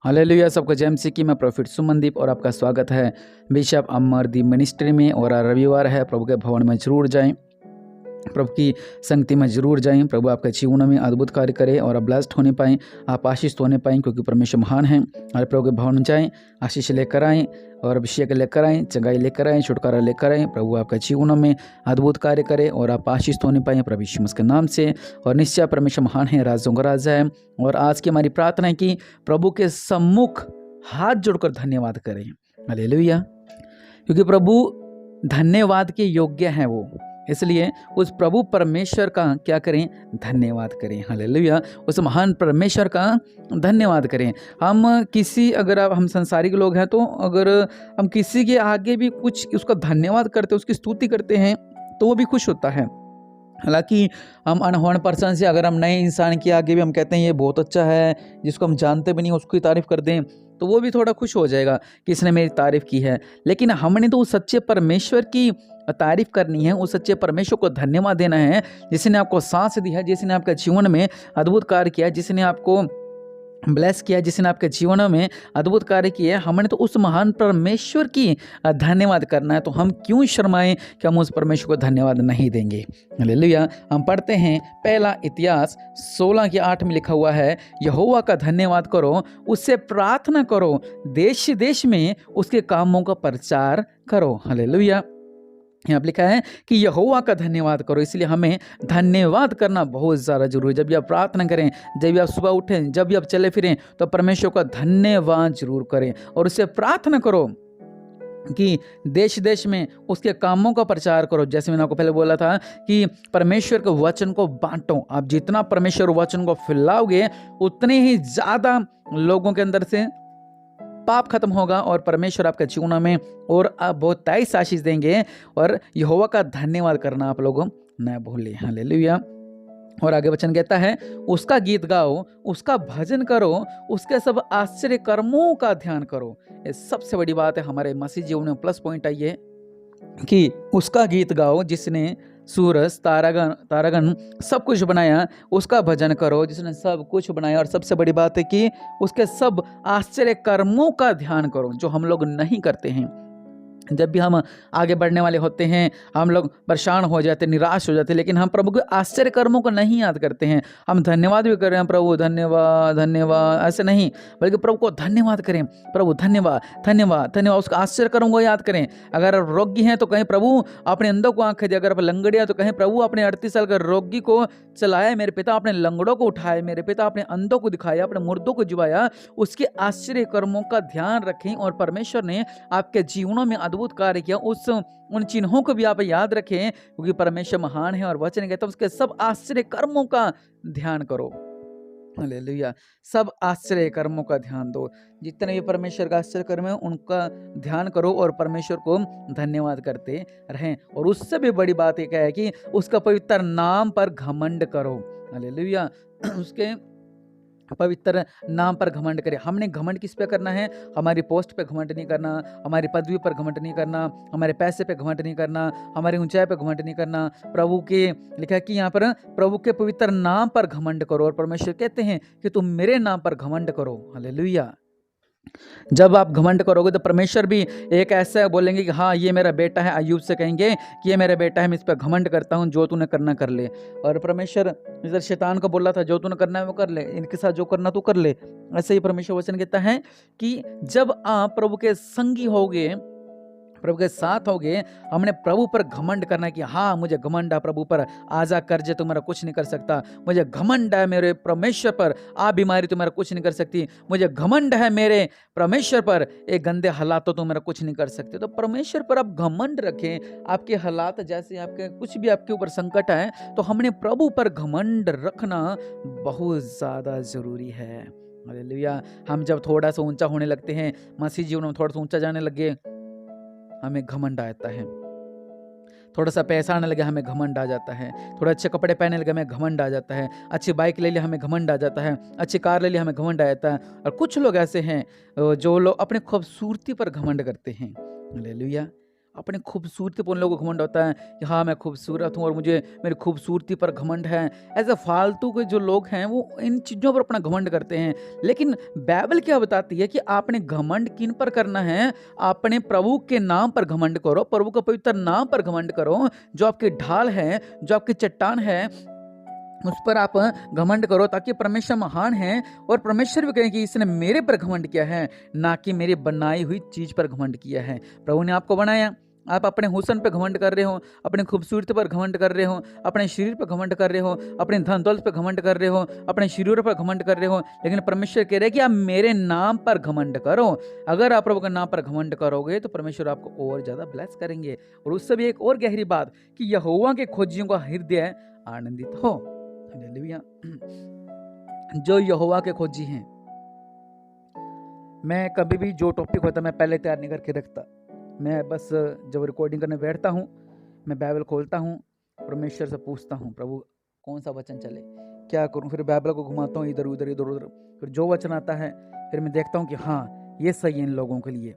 Hallelujah. सबको जय मसीह की। मैं प्रॉफिट सुमनदीप और आपका स्वागत है बिशप अमरदीप मिनिस्ट्री में। और रविवार है, प्रभु के भवन में जरूर जाएं, प्रभु की संगति में जरूर जाएं। प्रभु आपके जीवनों में अद्भुत कार्य करे और आप ब्लेस्ड होने पाएँ, आप आशीष होने पाएँ, क्योंकि परमेश्वर महान है। और प्रभु के भवन में जाएँ, आशीष लेकर आएँ और अभिषेक लेकर आएँ, चंगाई लेकर आएँ, छुटकारा लेकर आएँ। प्रभु आपके जीवनों में अद्भुत कार्य करे और आप आशीष होने पाएँ प्रभु यीशु मसीह के नाम से। और निश्चय परमेश्वर महान है, राजों का राजा है। और आज की हमारी प्रार्थना है कि प्रभु के सम्मुख हाथ जोड़कर धन्यवाद करें। हालेलुया। क्योंकि प्रभु धन्यवाद के योग्य हैं वो, इसलिए उस प्रभु परमेश्वर का क्या करें? धन्यवाद करें। हालेलुया। उस महान परमेश्वर का धन्यवाद करें। अगर हम संसारिक लोग हैं, तो अगर हम किसी के आगे भी कुछ उसका धन्यवाद करते, उसकी स्तुति करते हैं, तो वो भी खुश होता है। हालांकि हम अनहोन पर्सन से, अगर हम नए इंसान के आगे भी हम कहते हैं ये बहुत अच्छा है, जिसको हम जानते भी नहीं उसकी तारीफ कर दें, तो वो भी थोड़ा खुश हो जाएगा कि इसने मेरी तारीफ की है। लेकिन हमने तो उस सच्चे परमेश्वर की तारीफ करनी है, उस सच्चे परमेश्वर को धन्यवाद देना है, जिसने आपको सांस दी है, जिसने आपके जीवन में अद्भुत कार्य किया, जिसने आपको ब्लेस किया, जिसने आपके जीवन में अद्भुत कार्य किए। हमने तो उस महान परमेश्वर की धन्यवाद करना है। तो हम क्यों शर्माएं कि हम उस परमेश्वर को धन्यवाद नहीं देंगे? हालेलुया। हम पढ़ते हैं पहला इतिहास 16:8 में लिखा हुआ है, यहोवा का धन्यवाद करो, उससे प्रार्थना करो, देश देश में उसके कामों का प्रचार करो। हालेलुया। यहाँ पर लिखा है कि यहोवा का धन्यवाद करो, इसलिए हमें धन्यवाद करना बहुत ज़्यादा जरूरी है। जब भी आप प्रार्थना करें, जब भी आप सुबह उठें, जब भी आप चले फिरें, तो परमेश्वर का धन्यवाद जरूर करें और उससे प्रार्थना करो कि देश देश में उसके कामों का प्रचार करो। जैसे मैंने आपको पहले बोला था कि परमेश्वर के वचन को बांटो। आप जितना परमेश्वर वचन को फैलाओगे, उतने ही ज़्यादा लोगों के अंदर से पाप खत्म होगा और परमेश्वर आपके जीवन में और आप बहुत तेज आशीष देंगे। और यहोवा का धन्यवाद करना आप लोग न भूलें। हालेलुया। और आगे वचन कहता है, उसका गीत गाओ, उसका भजन करो, उसके सब आश्चर्य कर्मों का ध्यान करो। ये सबसे बड़ी बात है हमारे मसीह जीवन में। प्लस पॉइंट आई है कि उसका गीत गाओ, जिसने सूरज तारागण सब कुछ बनाया, उसका भजन करो, जिसने सब कुछ बनाया। और सबसे बड़ी बात है कि उसके सब आश्चर्य कर्मों का ध्यान करो, जो हम लोग नहीं करते हैं। जब भी हम आगे बढ़ने वाले होते हैं, हम लोग परेशान हो जाते, निराश हो जाते, लेकिन हम प्रभु के आश्चर्य कर्मों को नहीं याद करते हैं। हम धन्यवाद भी कर रहे हैं, प्रभु धन्यवाद धन्यवाद, ऐसे नहीं, बल्कि प्रभु को धन्यवाद करें, प्रभु धन्यवाद धन्यवाद धन्यवाद, उसका आश्चर्य कर्मों को याद करें। अगर आप रोगी हैं तो कहें प्रभु अपने अंधों को आंखें दी। अगर आप लंगड़े हैं तो कहें प्रभु अपने 38 साल के रोगी को चलाया, मेरे पिता अपने लंगड़ों को उठाया, मेरे पिता अपने अंधों को दिखाया, अपने मुर्दों को जिवाया। उसके आश्चर्य कर्मों का ध्यान रखें और परमेश्वर ने आपके जीवनों में अद्भुत कार्य किया, उन चिन्हों को भी आप याद रखें, क्योंकि परमेश्वर महान है। और वचन कहता है उसके सब आश्चर्य कर्मों का ध्यान करो। हालेलुया। सब आश्चर्य कर्मों का ध्यान दो। जितने भी परमेश्वर का आश्चर्य कर्म है उनका ध्यान करो और परमेश्वर को धन्यवाद करते रहें। और उससे भी बड़ी बात एक है कि उसका पवित्र नाम पर घमंड करो। हालेलुया। उसके पवित्र नाम पर घमंड करें। हमने घमंड किस पे करना है? हमारी पोस्ट पे घमंड नहीं करना, हमारी पदवी पर घमंड नहीं करना, हमारे पैसे पे घमंड नहीं करना, हमारी ऊंचाई पे घमंड नहीं करना। प्रभु के लिखा है कि यहाँ पर प्रभु के पवित्र नाम पर घमंड करो। और परमेश्वर कहते हैं कि तुम मेरे नाम पर घमंड करो। हालेलुया। जब आप घमंड करोगे तो परमेश्वर भी एक ऐसा बोलेंगे कि हाँ ये मेरा बेटा है। अय्यूब से कहेंगे कि ये मेरा बेटा है, मैं इस पर घमंड करता हूँ, जो तूने करना कर ले। और परमेश्वर इधर शैतान को बोला था, जो तूने करना है वो कर ले, इनके साथ जो करना तू कर ले। ऐसे ही परमेश्वर वचन कहता है कि जब आप प्रभु के संगी होगे, प्रभु के साथ होगे, हमने प्रभु पर घमंड करना है कि हाँ मुझे घमंड है प्रभु पर, आजा कर्जे तुम्हारा कुछ नहीं कर सकता। मुझे घमंड है मेरे परमेश्वर पर, आ बीमारी तुम्हारा कुछ नहीं कर सकती। मुझे घमंड है मेरे परमेश्वर पर, एक गंदे हालात तो तुम्हारा कुछ नहीं कर सकते। तो परमेश्वर पर आप घमंड रखें। आपके हालात जैसे आपके कुछ भी आपके ऊपर संकट है, तो हमने प्रभु पर घमंड रखना बहुत ज्यादा जरूरी है। हालेलुया। हम जब थोड़ा सा ऊंचा होने लगते हैं, मसीह जीवन में थोड़ा सा ऊंचा जाने लगे, हमें घमंड आता है। थोड़ा सा पैसा आने लगे, हमें घमंड आ जाता है। थोड़ा अच्छे कपड़े पहनने लगे, हमें घमंड आ जाता है। अच्छी बाइक ले ली, हमें घमंड आ जाता है। अच्छी कार ले ली, हमें घमंड आ जाता है। और कुछ लोग ऐसे हैं जो लोग अपने खूबसूरती पर घमंड करते हैं। हालेलुया। अपने खूबसूरती पर उन लोगों को घमंड होता है कि हाँ मैं खूबसूरत हूँ और मुझे मेरी खूबसूरती पर घमंड है। ऐसे फालतू के जो लोग हैं वो इन चीज़ों पर अपना घमंड करते हैं। लेकिन बाइबल क्या बताती है कि आपने घमंड किन पर करना है? अपने प्रभु के नाम पर घमंड करो, प्रभु का पवित्र नाम पर घमंड करो, जो आपकी ढाल है, जो आपकी चट्टान है, उस पर आप घमंड करो, ताकि परमेश्वर महान है और परमेश्वर भी कहें कि इसने मेरे पर घमंड किया है, ना कि मेरी बनाई हुई चीज पर घमंड किया है। प्रभु ने आपको बनाया, आप अपने हुस्न पे घमंड कर रहे हो, अपने खूबसूरती पर घमंड कर रहे हो, अपने शरीर पर घमंड कर रहे हो, अपने धन दौलत पर घमंड कर रहे हो, अपने शरीर पर घमंड कर रहे हो। लेकिन परमेश्वर कह रहे हैं कि आप मेरे नाम पर घमंड करो। अगर आप प्रभु के नाम पर घमंड करोगे तो परमेश्वर आपको और ज्यादा ब्लेस करेंगे। और उससे भी एक और गहरी बात कि यहोवा के खोजियों का हृदय आनंदित हो। हालेलुया। जो यहोवा के खोजी हैं, मैं कभी भी जो टॉपिक होता मैं पहले तैयार नहीं करके रखता। मैं बस जब रिकॉर्डिंग करने बैठता हूँ, मैं बाइबल खोलता हूँ, परमेश्वर से पूछता हूँ प्रभु कौन सा वचन चले, क्या करूँ। फिर बाइबल को घुमाता हूँ इधर उधर इधर उधर, फिर जो वचन आता है फिर मैं देखता हूँ कि हाँ ये सही है इन लोगों के लिए,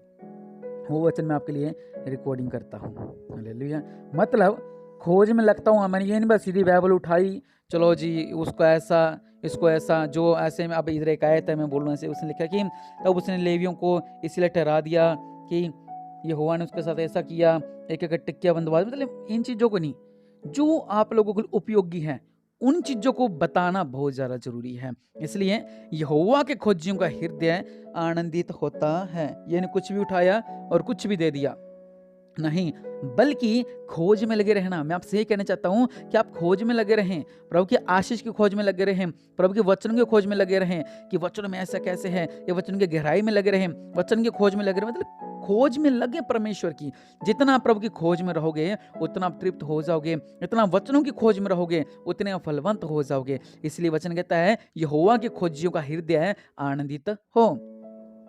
वो वचन मैं आपके लिए रिकॉर्डिंग करता हूँ। हालेलुया। मतलब खोज में लगता हूँ। मैंने ये नहीं बस सीधी बाइबल उठाई, चलो जी उसको ऐसा इसको ऐसा, जो ऐसे में अब इधर एक आयत है मैं बोल रहा हूँ, उसने लिखा कि तब उसने लेवियों को इसलिए ठहरा दिया कि यहोवा ने उसके साथ ऐसा किया, एक एक टिक्किया बंदवा। मतलब इन चीज़ों को नहीं, जो आप लोगों को उपयोगी है उन चीज़ों को बताना बहुत ज़्यादा जरूरी है। इसलिए यहोवा के खोजियों का हृदय आनंदित होता है। ये नहीं कुछ भी उठाया और कुछ भी दे दिया, नहीं, बल्कि खोज में लगे रहना। मैं आपसे ये कहना चाहता हूँ कि आप खोज में लगे रहें, प्रभु की आशीष की खोज में लगे रहें, प्रभु के वचन की खोज में लगे रहें कि वचन में ऐसा कैसे है, ये वचन की गहराई में लगे रहें, वचन की खोज में लगे रहें। मतलब खोज में लगे परमेश्वर की। जितना आप प्रभु की खोज में रहोगे उतना आप तृप्त हो जाओगे, जितना वचनों की खोज में रहोगे उतने आप फलवंत हो जाओगे। इसलिए वचन कहता है यहोवा के खोजियों का हृदय आनंदित हो।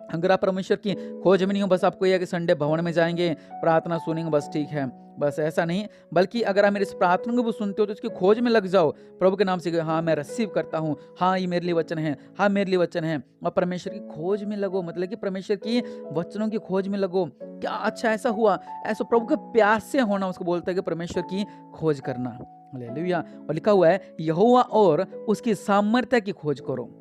अगर आप परमेश्वर की खोज में नहीं हो, बस आपको यह कि संडे भवन में जाएंगे, प्रार्थना सुनेंगे, बस ठीक है, बस ऐसा नहीं। बल्कि अगर आप मेरी इस प्रार्थना को भी सुनते हो तो इसकी खोज में लग जाओ, प्रभु के नाम से हाँ मैं रिसीव करता हूँ, हाँ ये मेरे लिए वचन है, हाँ मेरे लिए वचन है, और परमेश्वर की खोज में लगो। मतलब कि परमेश्वर की वचनों की खोज में लगो। क्या अच्छा ऐसा हुआ, ऐसा प्रभु के प्यास से होना, उसको बोलता है कि परमेश्वर की खोज करना। हालेलुया। और लिखा हुआ है यहोवा और उसकी सामर्थ्य की खोज करो।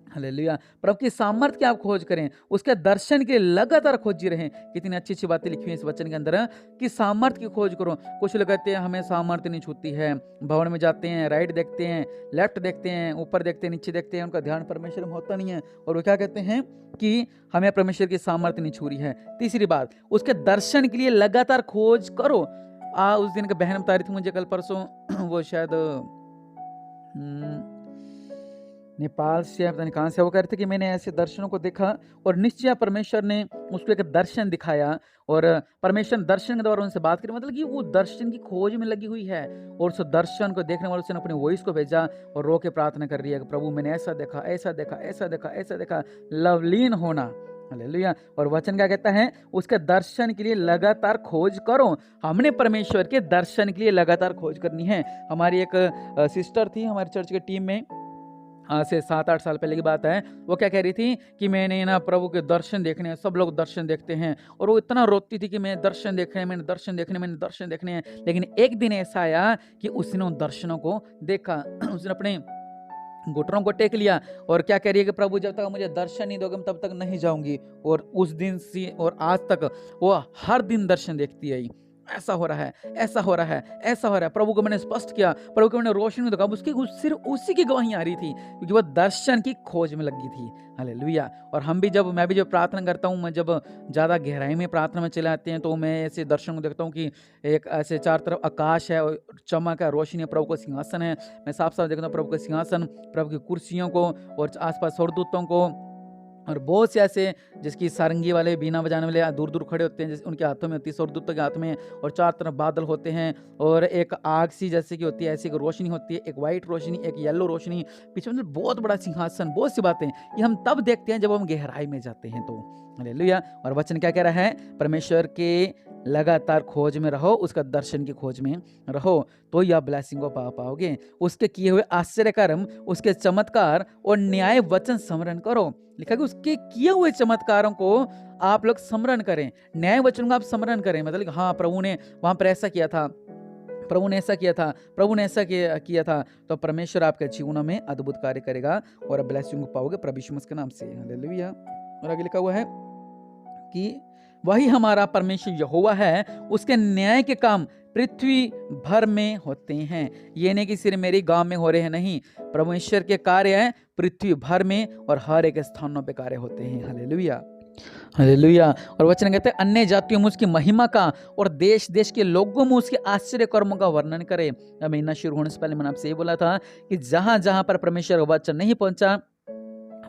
हालेलुया। प्रभु की सामर्थ्य की आप खोज करें, उसके दर्शन के लिए लगातार खोजी रहें। कितनी अच्छी अच्छी बातें लिखी हुई इस वचन के अंदर कि सामर्थ्य की खोज करो। कुछ लोग कहते हैं हमें सामर्थ्य नहीं छूती है, भवन में जाते हैं, राइट देखते हैं, लेफ्ट देखते हैं, ऊपर देखते हैं, नीचे देखते हैं, उनका ध्यान परमेश्वर में होता नहीं है, और वो क्या कहते हैं कि हमें परमेश्वर की सामर्थ्य नहीं छू रही है। तीसरी बात, उसके दर्शन के लिए लगातार खोज करो। उस दिन का बहन बता रही थी मुझे कल परसों, वो शायद नेपाल से पता नहीं कहाँ से, वो कह रहे थे कि मैंने ऐसे दर्शनों को देखा और निश्चय परमेश्वर ने उसको एक दर्शन दिखाया, और परमेश्वर दर्शन के द्वारा उनसे बात करी। मतलब कि वो दर्शन की खोज में लगी हुई है, और उस दर्शन को देखने वाले उसने अपने वॉइस को भेजा और रो के प्रार्थना कर रही है कि प्रभु मैंने ऐसा देखा, ऐसा देखा, ऐसा देखा, ऐसा देखा। लवलीन होना। हालेलुया। और वचन क्या कहता है, उसके दर्शन के लिए लगातार खोज करो। हमने परमेश्वर के दर्शन के लिए लगातार खोज करनी है। हमारी एक सिस्टर थी हमारी चर्च के टीम में, आज से 7-8 साल पहले की बात है। वो क्या कह रही थी कि मैंने ना प्रभु के दर्शन देखने हैं, सब लोग दर्शन देखते हैं, और वो इतना रोती थी कि मैं दर्शन देखने हैं, मैंने दर्शन देखने, मैंने दर्शन देखने हैं। लेकिन एक दिन ऐसा आया कि उसने उन दर्शनों को देखा। उसने अपने घुटनों को टेक लिया और क्या कह रही है कि प्रभु जब तक मुझे दर्शन नहीं दोगे तब तक नहीं जाऊंगी। और उस दिन से और आज तक वो हर दिन दर्शन देखती आई। ऐसा हो रहा है, ऐसा हो रहा है, ऐसा हो रहा है। प्रभु को मैंने स्पष्ट किया, प्रभु को मैंने रोशनी में देखा, उसकी सिर्फ उसी की गवाही आ रही थी, क्योंकि वह दर्शन की खोज में लगी थी। हालेलुया। और मैं भी जब प्रार्थना करता हूँ, मैं जब ज़्यादा गहराई में प्रार्थना में चले आते हैं तो मैं ऐसे दर्शन को देखता हूँ कि एक ऐसे चार तरफ आकाश है और चमक है, रोशनी है, प्रभु का सिंहासन है। मैं साफ साफ देखता हूँ प्रभु का सिंहासन, प्रभु की कुर्सियों को और आसपास स्वर्गदूतों को, और बहुत से ऐसे जिसकी सारंगी वाले बीना बजाने वाले दूर दूर खड़े होते हैं, जैसे उनके हाथों में होती है, स्वर्गदूतों के हाथ में, और चार तरफ बादल होते हैं, और एक आग सी जैसे की होती है, ऐसी एक रोशनी होती है, एक वाइट रोशनी, एक येलो रोशनी, पीछे मतलब बहुत बड़ा सिंहासन। बहुत सी बातें ये हम तब देखते हैं जब हम गहराई में जाते हैं। तो हालेलुया। और वचन क्या कह रहा है, परमेश्वर के लगातार खोज में रहो, उसका दर्शन की खोज में रहो, तो यह ब्लेसिंग को पा पाओगे। उसके किए हुए आश्चर्य कर्म, उसके चमत्कार और न्याय वचन स्मरण करो। लिखा कि उसके किए हुए चमत्कारों को आप लोग स्मरण करें, न्याय वचन को आप स्मरण करें। मतलब हाँ, प्रभु ने वहां पर ऐसा किया था, प्रभु ने ऐसा किया था, प्रभु ने ऐसा किया था, तो परमेश्वर आपके जीवनों में अद्भुत कार्य करेगा और ब्लेसिंग पाओगे प्रभु यीशु मसीह के नाम से। हालेलुया। और आगे लिखा हुआ है कि वही हमारा परमेश्वर यहोवा है, उसके न्याय के काम पृथ्वी भर में होते हैं। ये नहीं कि सिर्फ मेरे गांव में हो रहे हैं, नहीं, प्रभु ईश्वर के कार्य हैं पृथ्वी भर में और हर एक स्थानों पे कार्य होते हैं। Hallelujah, hallelujah. और वचन कहते हैं अन्य जातियों में उसकी महिमा का और देश देश के लोगों में उसके आश्चर्य कर्मों का वर्णन करे। महीना शुरू होने से पहले मैंने आपसे ये बोला था कि जहां जहां पर परमेश्वर का वचन नहीं पहुंचा,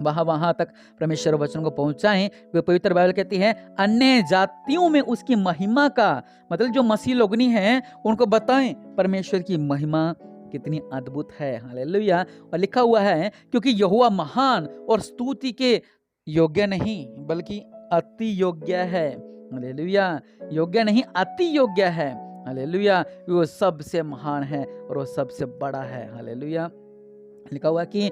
वहां तक परमेश्वर वचन को पहुंचाएं। वे पवित्र बाइबल कहती है अन्य जातियों में उसकी महिमा का, मतलब जो मसीह लोगनी हैं उनको बताएं परमेश्वर की महिमा कितनी अद्भुत है। हालेलुया। और लिखा हुआ है क्योंकि यहोवा महान और स्तुति के योग्य नहीं बल्कि अति योग्य है। हालेलुया। योग्य नहीं, अति योग्य है। हालेलुया। वो सबसे महान है और वो सबसे बड़ा है। हालेलुया। लिखा हुआ कि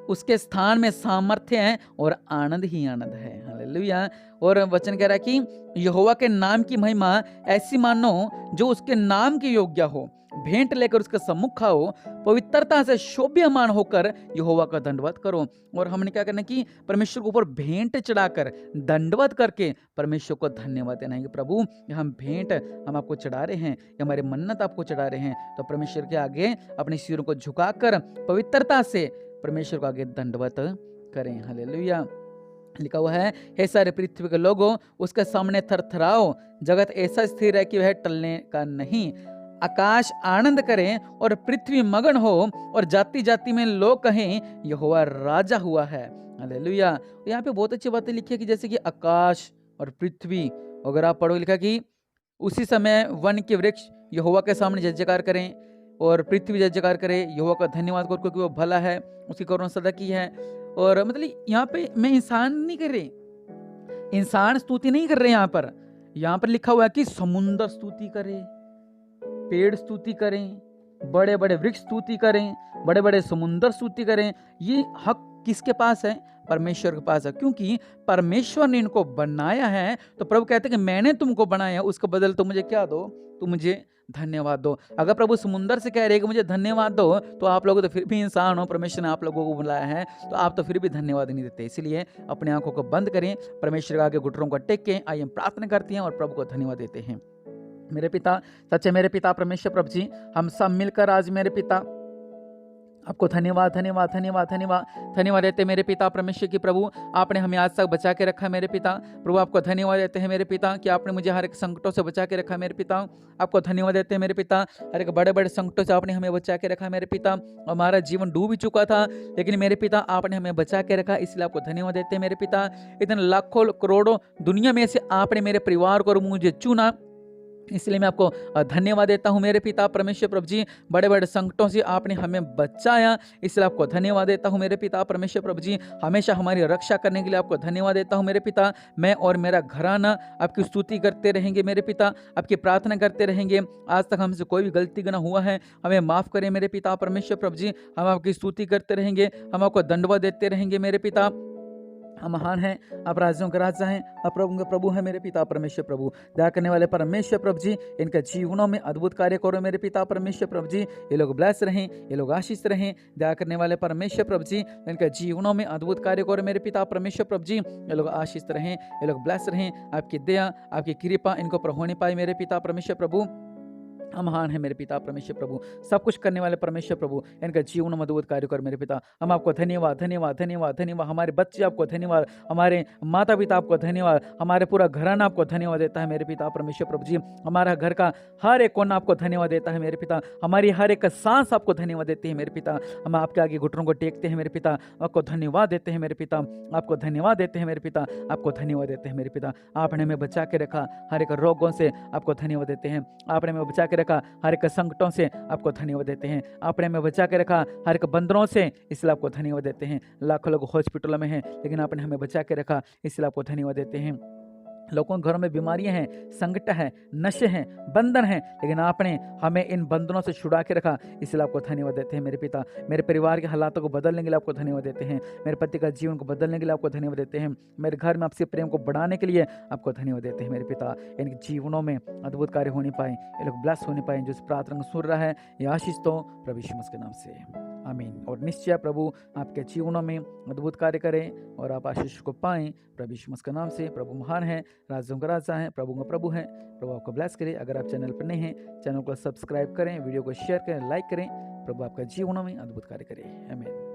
उसके स्थान में सामर्थ्य है और आनंद ही आनंद है। हालेलुया। और वचन कह रहा है कि यहोवा के नाम की महिमा ऐसी मानो जो उसके नाम के योग्य हो, भेंट लेकर उसके सम्मुख आओ, पवित्रता से शोभ्यमान होकर यहोवा का दंडवत करो। और हमने क्या करना कि परमेश्वर के ऊपर भेंट चढ़ाकर दंडवत करके परमेश्वर को धन्यवाद देना है कि प्रभु हम भेंट हम आपको चढ़ा रहे हैं, हमारे मन्नत आपको चढ़ा रहे हैं, तो परमेश्वर के आगे अपने सिरों को झुकाकर पवित्रता से परमेश्वर को आगे दंडवत करें। हालेलुया। लिखा हुआ है हे सारे पृथ्वी के लोगों उसके सामने थरथराओ, जगत ऐसा स्थिर है कि वह टलने का नहीं। आकाश आनंद करें और पृथ्वी मगन हो और जाति जाति में लोग कहें यहोवा राजा हुआ है। हालेलुया। यहाँ पे बहुत अच्छी बातें लिखी है कि जैसे कि आकाश और पृथ्वी, अगर आप पढ़ो, लिखा कि उसी समय वन के वृक्ष यहोवा के सामने जय जयकार करें और पृथ्वी जय जयकार करे, यहोवा का धन्यवाद करो क्योंकि वो भला है, उसकी करुणा सदा की है। और मतलब यहाँ पे मैं इंसान नहीं कर रहे, इंसान स्तुति नहीं कर रहे। यहाँ पर लिखा हुआ है कि समुद्र स्तुति करे, पेड़ स्तुति करें, बड़े बड़े वृक्ष स्तुति करें, बड़े बड़े समुद्र स्तुति करें। ये हक किसके पास है? परमेश्वर के पास है, क्योंकि परमेश्वर ने इनको बनाया है। तो प्रभु कहते हैं कि मैंने तुमको बनाया, उसके बदल तुम मुझे क्या दो? तुम मुझे धन्यवाद दो। अगर प्रभु समुद्र से कह रहे कि मुझे धन्यवाद दो, तो आप लोग तो फिर भी इंसान हो, परमेश्वर ने आप लोगों को बुलाया है, तो आप तो फिर भी धन्यवाद नहीं देते। इसलिए अपने आंखों को बंद करें, परमेश्वर के आगे घुटनों को टेक के आइए प्रार्थना करते हैं और प्रभु को धन्यवाद देते हैं। मेरे पिता, सच्चे मेरे पिता परमेश्वर प्रभु जी, हम सब मिलकर आज मेरे पिता आपको धन्यवाद धन्यवाद धन्यवाद धन्यवाद धन्यवाद देते हैं मेरे पिता परमेश्वर की। प्रभु आपने हमें आज तक बचा के रखा है मेरे पिता। प्रभु आपको धन्यवाद देते हैं मेरे पिता कि आपने मुझे हर एक संकटों से बचा के रखा है मेरे पिता। आपको धन्यवाद देते हैं मेरे पिता, हर एक बड़े बड़े संकटों से आपने हमें बचा के रखा है मेरे पिता। हमारा जीवन डूब ही चुका था, लेकिन मेरे पिता आपने हमें बचा के रखा, इसलिए आपको धन्यवाद देते हैं मेरे पिता। इतने लाखों करोड़ों दुनिया में से आपने मेरे परिवार को और मुझे चुना, इसलिए मैं आपको धन्यवाद देता हूं मेरे पिता परमेश्वर प्रभु जी। बड़े बड़े संकटों से आपने हमें बचाया, इसलिए आपको धन्यवाद देता हूं मेरे पिता परमेश्वर प्रभु जी। हमेशा हमारी रक्षा करने के लिए आपको धन्यवाद देता हूं मेरे पिता। मैं और मेरा घराना आपकी स्तुति करते रहेंगे मेरे पिता, आपकी प्रार्थना करते रहेंगे। आज तक हमसे कोई भी गलती गुनाह हुआ है, हमें माफ करें मेरे पिता परमेश्वर प्रभु जी। हम आपकी स्तुति करते रहेंगे, हम आपको धन्यवाद देते रहेंगे मेरे पिता। हम महान हैं, आप राज्यों के राजा हैं, आप प्रभु के प्रभु हैं मेरे पिता परमेश्वर प्रभु। दया करने वाले परमेश्वर प्रभु जी, इनके जीवनों में अद्भुत कार्य करो मेरे पिता परमेश्वर प्रभु जी। ये लोग ब्लेस रहें, ये लोग आशीष रहें। दया करने वाले परमेश्वर प्रभु जी, इनके जीवनों में अद्भुत कार्य करो मेरे पिता परमेश्वर प्रभु जी। ये लोग आशीष रहें, ये लोग ब्लेस रहें। आपकी दया, आपकी कृपा इनको पर होने पाए मेरे पिता परमेश्वर प्रभु। हम महान है मेरे पिता परमेश्वर प्रभु, सब कुछ करने वाले परमेश्वर प्रभु, इनका जीवन में अद्भुत कार्य कर मेरे पिता। हम आपको धन्यवाद धन्यवाद धन्यवाद धन्यवाद। हमारे बच्चे आपको धन्यवाद, हमारे माता पिता आपको धन्यवाद, हमारे पूरा घराना आपको धन्यवाद देता है मेरे पिता परमेश्वर प्रभु जी। हमारा घर का हर एक कोना आपको धन्यवाद देता है मेरे पिता, हमारी हर एक सांस आपको धन्यवाद देती है मेरे पिता। हम आपके आगे घुटनों को टेकते हैं मेरे पिता, आपको धन्यवाद देते हैं मेरे पिता, आपको धन्यवाद देते हैं मेरे पिता, आपको धन्यवाद देते हैं मेरे पिता। आपने हमें बचा के रखा हर एक रोगों से, आपको धन्यवाद देते हैं। आपने हमें बचा के रखा हर एक संकटों से, आपको धन्यवाद देते हैं। आपने हमें बचा के रखा हर एक बंधनों से, इसलिए आपको धन्यवाद देते हैं। लाखों लोग हॉस्पिटलों में हैं, लेकिन आपने हमें बचा के रखा, इसलिए आपको धन्यवाद देते हैं। लोगों के घरों में बीमारियां हैं, संकट है, नशे हैं, बंधन हैं, लेकिन आपने हमें इन बंधनों से छुड़ा के रखा, इसलिए आपको धन्यवाद देते हैं मेरे पिता। मेरे परिवार के हालातों को बदलने के लिए आपको धन्यवाद देते हैं, मेरे पति का जीवन को बदलने के लिए आपको धन्यवाद देते हैं, मेरे घर में आपसे प्रेम को बढ़ाने के लिए आपको धन्यवाद देते हैं मेरे पिता। इनके जीवनों में अद्भुत कार्य होने पाए, ये लोग ब्लेस होने पाए, जो इस प्रार्थना को सुन रहा है ये आशीष तो प्रभु यीशु मसीह के नाम से आमीन। और निश्चय प्रभु आपके जीवनों में अद्भुत कार्य करें और आप आशीष को पाएं प्रभु यीशु मसीह के नाम से। प्रभु महान है, राजाओं का राजा है, प्रभु का प्रभु है। प्रभु आपको ब्लेस करे। अगर आप चैनल पर नए हैं, चैनल को सब्सक्राइब करें, वीडियो को शेयर करें, लाइक करें। प्रभु आपका जीवनों में अद्भुत कार्य करे। आमीन।